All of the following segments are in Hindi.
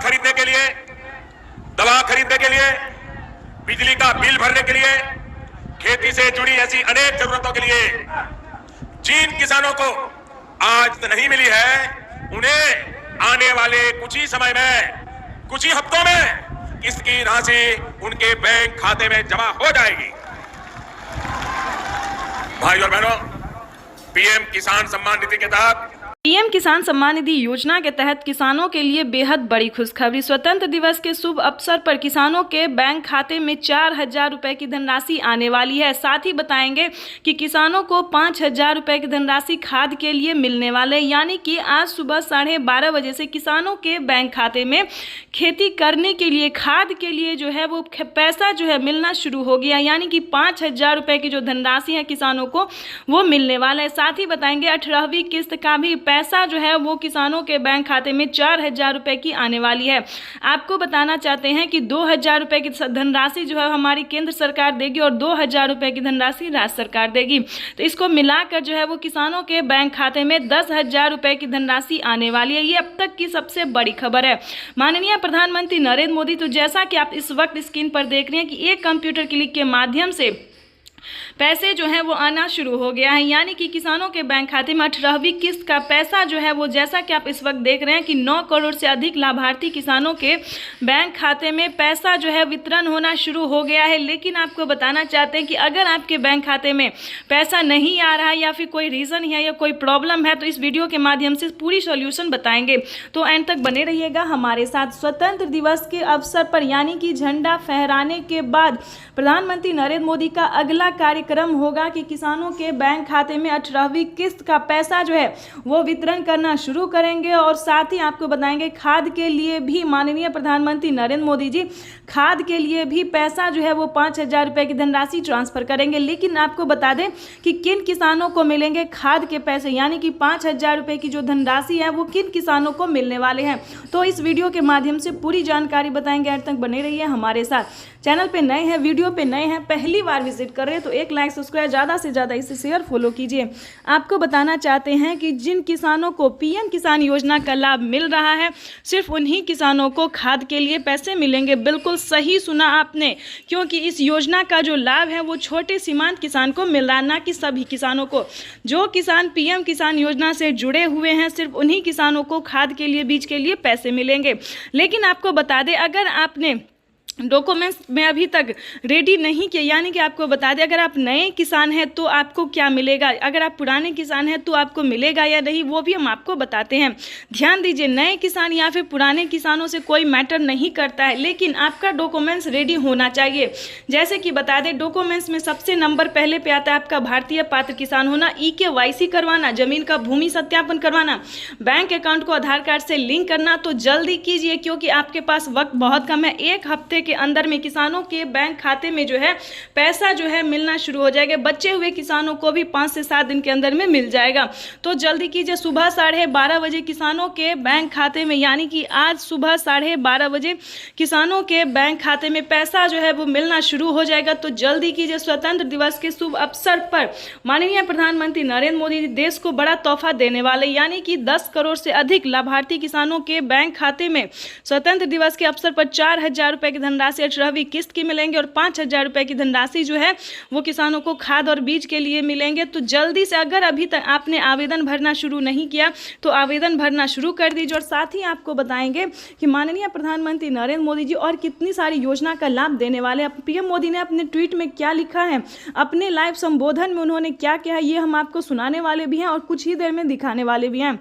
खरीदने के लिए, दवा खरीदने के लिए, बिजली का बिल भरने के लिए, खेती से जुड़ी ऐसी अनेक जरूरतों के लिए जिन किसानों को आज तो नहीं मिली है, उन्हें आने वाले कुछ ही समय में, कुछ ही हफ्तों में इसकी राशि उनके बैंक खाते में जमा हो जाएगी। भाई और बहनों, पीएम किसान सम्मान निधि के तहत पीएम किसान सम्मान निधि योजना के तहत किसानों के लिए बेहद बड़ी खुशखबरी। स्वतंत्र दिवस के शुभ अवसर पर किसानों के बैंक खाते में 4,000 रुपए की धनराशि आने वाली है। साथ ही बताएंगे कि किसानों को 5,000 रुपए की धनराशि खाद के लिए मिलने वाले, यानी कि आज सुबह 12:30 बजे से किसानों के बैंक खाते में खेती करने के लिए, खाद के लिए जो है वो पैसा जो है मिलना शुरू हो गया, यानी कि 5,000 रुपए की जो धनराशि है किसानों को वो मिलने वाला है। साथ ही बताएंगे 18वीं किस्त का भी पैसा जो है वो किसानों के बैंक खाते में 4,000 रुपए की आने वाली है। आपको बताना चाहते हैं कि 2,000 रुपए की धनराशि जो है हमारी केंद्र सरकार देगी और 2,000 रुपए की धनराशि राज्य सरकार देगी। तो इसको मिलाकर जो है वो किसानों के बैंक खाते में 10,000 रुपए की धनराशि आने वाली है। ये अब तक की सबसे बड़ी खबर है। माननीय प्रधानमंत्री नरेंद्र मोदी, तो जैसा कि आप इस वक्त स्क्रीन पर देख रहे हैं कि एक कंप्यूटर क्लिक के माध्यम से पैसे जो है वो आना शुरू हो गया है, यानी कि किसानों के बैंक खाते में 18वीं किस्त का पैसा जो है वो, जैसा कि आप इस वक्त देख रहे हैं कि 9 करोड़ से अधिक लाभार्थी किसानों के बैंक खाते में पैसा जो है वितरण होना शुरू हो गया है। लेकिन आपको बताना चाहते हैं कि अगर आपके बैंक खाते में पैसा नहीं आ रहा है या फिर कोई रीज़न है या कोई प्रॉब्लम है, तो इस वीडियो के माध्यम से पूरी सॉल्यूशन बताएंगे। तो एंड तक बने रहिएगा हमारे साथ। स्वतंत्र दिवस के अवसर पर, यानी कि झंडा फहराने के बाद प्रधानमंत्री नरेंद्र मोदी का अगला कार्यक्रम होगा कि किसानों के बैंक खाते में 18वीं किस्त का पैसा जो है वो वितरण करना शुरू करेंगे। और साथ ही आपको बताएंगे खाद के लिए भी माननीय प्रधानमंत्री नरेंद्र मोदी जी खाद के लिए भी पैसा जो है वो 5,000 रुपए की धनराशि ट्रांसफर करेंगे। लेकिन आपको बता दें कि किन किसानों को मिलेंगे खाद के पैसे, यानी कि 5,000 रुपए की जो धनराशि है वो किन किसानों को मिलने वाले हैं। तो इस वीडियो के माध्यम से पूरी जानकारी बताएंगे। अंत तक बने रहिए हमारे साथ। चैनल पे नए हैं, वीडियो पे नए हैं, पहली बार विजिट कर रहे हैं तो एक लाइक, सब्सक्राइब, ज़्यादा से ज़्यादा इसे शेयर, फॉलो कीजिए। आपको बताना चाहते हैं कि जिन किसानों को पीएम किसान योजना का लाभ मिल रहा है, सिर्फ उन्हीं किसानों को खाद के लिए पैसे मिलेंगे। बिल्कुल सही सुना आपने, क्योंकि इस योजना का जो लाभ है वो छोटे सीमांत किसान को मिल रहा है, ना कि सभी किसानों को। जो किसान पीएम किसान योजना से जुड़े हुए हैं, सिर्फ उन्हीं किसानों को खाद के लिए, बीज के लिए पैसे मिलेंगे। लेकिन आपको बता दें, अगर आपने डॉक्यूमेंट्स में अभी तक रेडी नहीं किया, यानी कि आपको बता दें अगर आप नए किसान हैं तो आपको क्या मिलेगा, अगर आप पुराने किसान हैं तो आपको मिलेगा या नहीं, वो भी हम आपको बताते हैं। ध्यान दीजिए, नए किसान या फिर पुराने किसानों से कोई मैटर नहीं करता है, लेकिन आपका डॉक्यूमेंट्स रेडी होना चाहिए। जैसे कि बता दें, डॉक्यूमेंट्स में सबसे नंबर पहले पे आता है आपका भारतीय पात्र किसान होना, EKYC करवाना, जमीन का भूमि सत्यापन करवाना, बैंक अकाउंट को आधार कार्ड से लिंक करना। तो जल्दी कीजिए, क्योंकि आपके पास वक्त बहुत कम है। एक हफ्ते के अंदर में किसानों के बैंक खाते में जो है पैसा जो है मिलना शुरू हो जाएगा। बचे हुए किसानों को भी 5 से 7 दिन के अंदर में मिल जाएगा। तो जल्दी कीजिए। सुबह 12:30 बजे किसानों के बैंक खाते में, यानी कि आज सुबह 12:30 बजे किसानों के बैंक खाते में पैसा जो है वो मिलना शुरू हो जाएगा। तो जल्दी कीजिए। स्वतंत्र दिवस के शुभ अवसर पर माननीय प्रधानमंत्री नरेंद्र मोदी देश को बड़ा तोहफा देने वाले, यानी कि 10 करोड़ से अधिक लाभार्थी किसानों के बैंक खाते में स्वतंत्र दिवस के अवसर पर 4,000 रुपए की धनराशि 18वीं किस्त की मिलेंगे और 5,000 रुपए की धनराशि जो है वो किसानों को खाद और बीज के लिए मिलेंगे। तो जल्दी से, अगर अभी तक आपने आवेदन भरना शुरू नहीं किया तो आवेदन भरना शुरू कर दीजिए। और साथ ही आपको बताएंगे कि माननीय प्रधानमंत्री नरेंद्र मोदी जी और कितनी सारी योजना का लाभ देने वाले हैं। पीएम मोदी ने अपने ट्वीट में क्या लिखा है, अपने लाइव संबोधन में उन्होंने क्या कहा, ये हम आपको सुनाने वाले भी हैं और कुछ ही देर में दिखाने वाले भी हैं।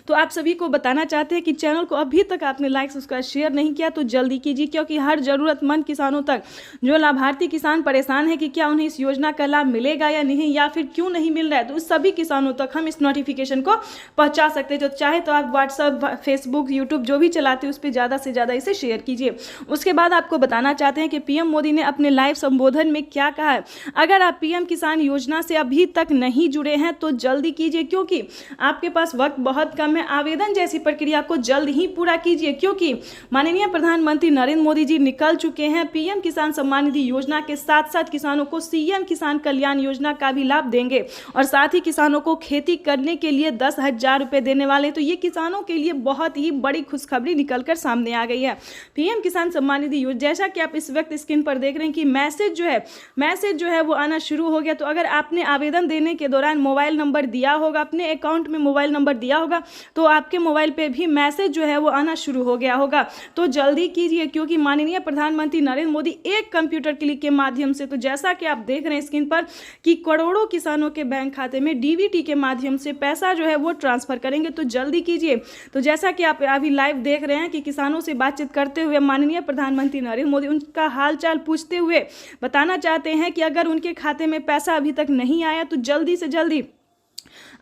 तो आप सभी को बताना चाहते हैं कि चैनल को अभी तक आपने लाइक, सब्सक्राइब, शेयर नहीं किया तो जल्दी कीजिए, क्योंकि हर ज़रूरतमंद किसानों तक, जो लाभार्थी किसान परेशान है कि क्या उन्हें इस योजना का लाभ मिलेगा या नहीं, या फिर क्यों नहीं मिल रहा है, तो उस सभी किसानों तक हम इस नोटिफिकेशन को पहुंचा सकते हैं। तो चाहे तो आप व्हाट्सएप, फेसबुक, यूट्यूब जो भी चलाते हैं उस पर ज़्यादा से ज़्यादा इसे शेयर कीजिए। उसके बाद आपको बताना चाहते हैं कि पीएम मोदी ने अपने लाइव संबोधन में क्या कहा है। अगर आप पीएम किसान योजना से अभी तक नहीं जुड़े हैं तो जल्दी कीजिए, क्योंकि आपके पास वक्त बहुत बहुत कम है। आवेदन जैसी प्रक्रिया को जल्द ही पूरा कीजिए, क्योंकि माननीय प्रधानमंत्री नरेंद्र मोदी जी निकल चुके हैं। पीएम किसान सम्मान निधि योजना के साथ साथ किसानों को सीएम किसान कल्याण योजना का भी लाभ देंगे और साथ ही किसानों को खेती करने के लिए 10,000 रुपए देने वाले। तो ये किसानों के लिए बहुत ही बड़ी खुशखबरी निकलकर सामने आ गई है। पीएम किसान सम्मान निधि योजना, जैसा कि आप इस वक्त स्क्रीन पर देख रहे हैं कि मैसेज जो है वो आना शुरू हो गया। तो अगर आपने आवेदन देने के दौरान मोबाइल नंबर दिया होगा, अपने अकाउंट में मोबाइल नंबर दिया होगा, तो आपके मोबाइल पे भी मैसेज जो है वो आना शुरू हो गया होगा। तो जल्दी कीजिए, क्योंकि माननीय प्रधानमंत्री नरेंद्र मोदी एक कंप्यूटर क्लिक के माध्यम से, तो जैसा कि आप देख रहे हैं स्क्रीन पर कि करोड़ों किसानों के बैंक खाते में डीबीटी के माध्यम से पैसा जो है वो ट्रांसफर करेंगे। तो जल्दी कीजिए। तो जैसा कि आप अभी लाइव देख रहे हैं कि किसानों से बातचीत करते हुए माननीय प्रधानमंत्री नरेंद्र मोदी उनका हालचाल पूछते हुए बताना चाहते हैं कि अगर उनके खाते में पैसा अभी तक नहीं आया तो जल्दी से जल्दी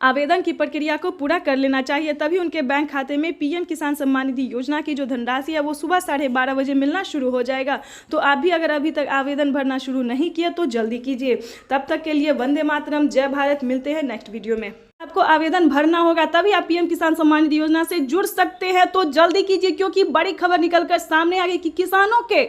आवेदन की प्रक्रिया को पूरा कर लेना चाहिए, तभी उनके बैंक खाते में पीएम किसान सम्मान निधि योजना की जो धनराशि है वो सुबह 12:30 बजे मिलना शुरू हो जाएगा। तो आप भी अगर अभी तक आवेदन भरना शुरू नहीं किया तो जल्दी कीजिए। तब तक के लिए वंदे मातरम, जय भारत। मिलते हैं नेक्स्ट वीडियो में। आपको आवेदन भरना होगा तभी आप पीएम किसान सम्मान निधि योजना से जुड़ सकते हैं। तो जल्दी कीजिए, क्योंकि बड़ी खबर निकलकर सामने आ गई कि किसानों के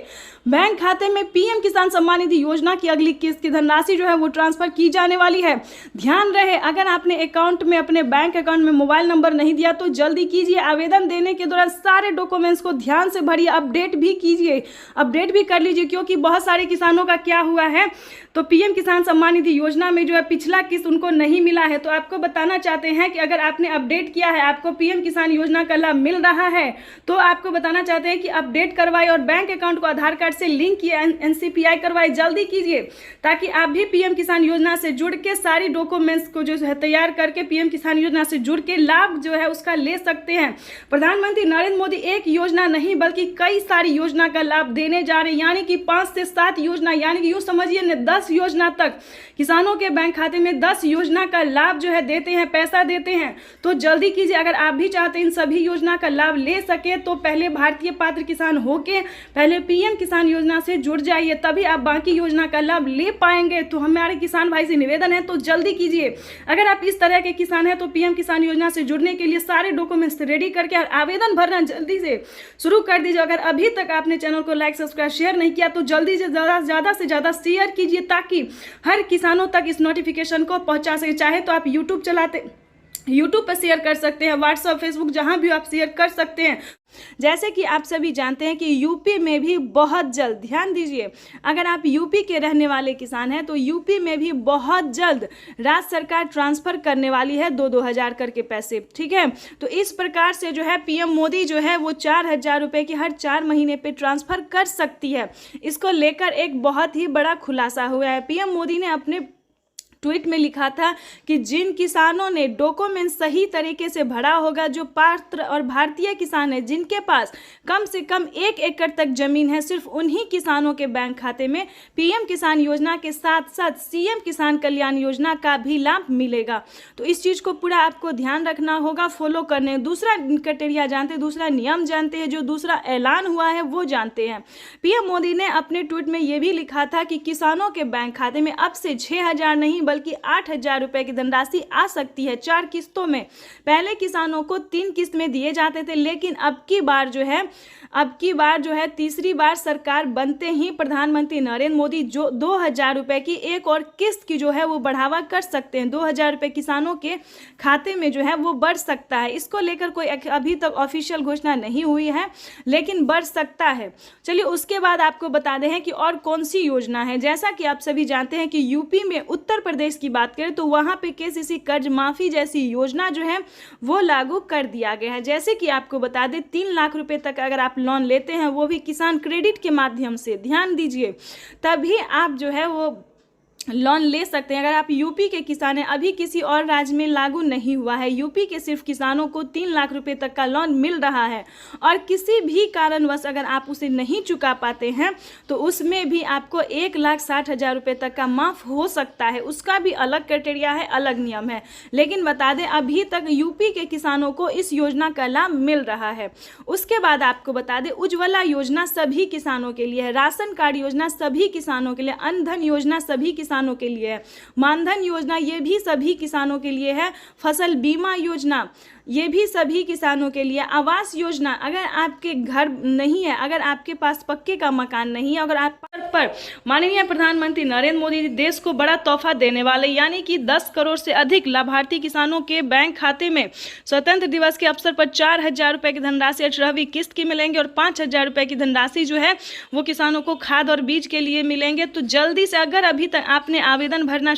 बैंक खाते में पीएम किसान सम्मान निधि योजना की अगली किस्त की धनराशि जो है वो ट्रांसफर की जाने वाली है। ध्यान रहे, अगर आपने अकाउंट में, अपने बैंक अकाउंट में मोबाइल नंबर नहीं दिया तो जल्दी कीजिए। आवेदन देने के दौरान सारे डॉक्यूमेंट्स को ध्यान से भरिए, अपडेट भी कीजिए, अपडेट भी कर लीजिए, क्योंकि बहुत सारे किसानों का क्या हुआ है, तो पीएम किसान सम्मान निधि योजना में जो है पिछला किस्त उनको नहीं मिला है। तो आपको बताना चाहते हैं कि अगर आपने अपडेट किया है, आपको पीएम किसान योजना का लाभ मिल रहा है, तो आपको बताना चाहते हैं कि अपडेट करवाए और बैंक अकाउंट को आधार कार्ड से लिंक किए, एनसीपीआई करवाए। जल्दी कीजिए ताकि आप भी पीएम किसान योजना से जुड़ के सारी डॉक्यूमेंट्स को जो है तैयार करके पीएम किसान योजना से जुड़ के लाभ जो है उसका ले सकते हैं। प्रधानमंत्री नरेंद्र मोदी एक योजना नहीं बल्कि कई सारी योजना का लाभ देने जा रहे हैं, यानी कि 5 से 7 योजना, यानी कि यूं समझिए 10 योजना तक किसानों के बैंक खाते में 10 योजना का लाभ जो है देते हैं, पैसा देते हैं। तो जल्दी कीजिए, अगर आप भी चाहते हैं इन सभी योजना का लाभ ले सके तो पहले भारतीय पात्र किसान होके पहले पीएम किसान योजना से जुड़ जाइए, तभी आप बाकी योजना का लाभ ले पाएंगे। तो हमारे किसान भाई से निवेदन है, तो जल्दी कीजिए। अगर आप इस तरह के किसान हैं तो पीएम किसान योजना से जुड़ने के लिए सारे डॉक्यूमेंट्स रेडी करके आवेदन भरना जल्दी से शुरू कर दीजिए। अगर अभी तक आपने चैनल को लाइक, सब्सक्राइब, शेयर नहीं किया तो जल्दी से ज़्यादा से ज़्यादा शेयर कीजिए, ताकि हर किसानों तक इस नोटिफिकेशन को पहुंचा सके। चाहे तो आप यूट्यूब चलाते, यूट्यूब पर शेयर कर सकते हैं, व्हाट्सएप, फेसबुक, जहां भी आप शेयर कर सकते हैं। जैसे कि आप सभी जानते हैं कि यूपी में भी बहुत जल्द, ध्यान दीजिए, अगर आप यूपी के रहने वाले किसान हैं तो यूपी में भी बहुत जल्द राज्य सरकार ट्रांसफ़र करने वाली है 2-2 हज़ार करके पैसे, ठीक है। तो इस प्रकार से जो है पीएम मोदी जो है वो 4,000 रुपये की हर 4 महीने पे ट्रांसफ़र कर सकती है। इसको लेकर एक बहुत ही बड़ा खुलासा हुआ है। पीएम मोदी ने अपने ट्वीट में लिखा था कि जिन किसानों ने डॉक्यूमेंट सही तरीके से भरा होगा, जो पात्र और भारतीय किसान हैं जिनके पास कम से कम 1 एकड़ तक जमीन है, सिर्फ उन्हीं किसानों के बैंक खाते में पीएम किसान योजना के साथ साथ सीएम किसान कल्याण योजना का भी लाभ मिलेगा। तो इस चीज़ को पूरा आपको ध्यान रखना होगा, फॉलो करने। दूसरा क्राइटेरिया जानते हैं, दूसरा नियम जानते हैं, जो दूसरा ऐलान हुआ है वो जानते हैं। पीएम मोदी ने अपने ट्वीट में ये भी लिखा था कि किसानों के बैंक खाते में अब से 6,000 नहीं बल्कि 8,000 रुपए की धनराशि आ सकती है 4 किस्तों में। पहले किसानों को 3 किस्त में दिए जाते थे, लेकिन अब की बार जो है तीसरी बार सरकार बनते ही प्रधानमंत्री नरेंद्र मोदी जो 2,000 रुपए की एक और किस्त की जो है वो बढ़ावा कर सकते हैं। 2,000 रुपए किसानों के खाते में जो है वो बढ़ सकता है। इसको लेकर कोई अभी तक ऑफिशियल घोषणा नहीं हुई है, लेकिन बढ़ सकता है। चलिए उसके बाद आपको बता दें कि और कौन सी योजना है। जैसा कि आप सभी जानते हैं कि यूपी में, उत्तर प्रदेश की बात करें तो वहाँ पे केसीसी कर्ज माफ़ी जैसी योजना जो है वो लागू कर दिया गया है। जैसे कि आपको बता दें 3 लाख रुपए तक अगर आप लोन लेते हैं, वो भी किसान क्रेडिट के माध्यम से, ध्यान दीजिए, तभी आप जो है वो लोन ले सकते हैं। अगर आप यूपी के किसान हैं, अभी किसी और राज्य में लागू नहीं हुआ है, यूपी के सिर्फ किसानों को 3 लाख रुपए तक का लोन मिल रहा है, और किसी भी कारणवश अगर आप उसे नहीं चुका पाते हैं तो उसमें भी आपको 1,60,000 रुपये तक का माफ़ हो सकता है। उसका भी अलग क्राइटेरिया है, अलग नियम है, लेकिन बता दें अभी तक यूपी के किसानों को इस योजना का लाभ मिल रहा है। उसके बाद आपको बता दें उज्ज्वला योजना सभी किसानों के लिए है, राशन कार्ड योजना सभी किसानों के लिए, अन्न धन योजना सभी किसानों के लिए है। मानधन योजना ये भी सभी किसानों के लिए है। फसल बीमा योजना ये भी सभी किसानों के लिए। आवास योजना, अगर आपके घर नहीं है, अगर आपके पास पक्के का मकान नहीं है, अगर आप पर माननीय प्रधानमंत्री नरेंद्र मोदी जी देश को बड़ा तोहफा देने वाले, यानी कि 10 करोड़ से अधिक लाभार्थी किसानों के बैंक खाते में स्वतंत्र दिवस के अवसर पर 4,000 रुपए की धनराशि 18वीं किस्त की मिलेंगे और 5,000 रुपए की धनराशि जो है वो किसानों को खाद और बीज के लिए मिलेंगे। तो जल्दी से, अगर अभी तक आपने आवेदन भरना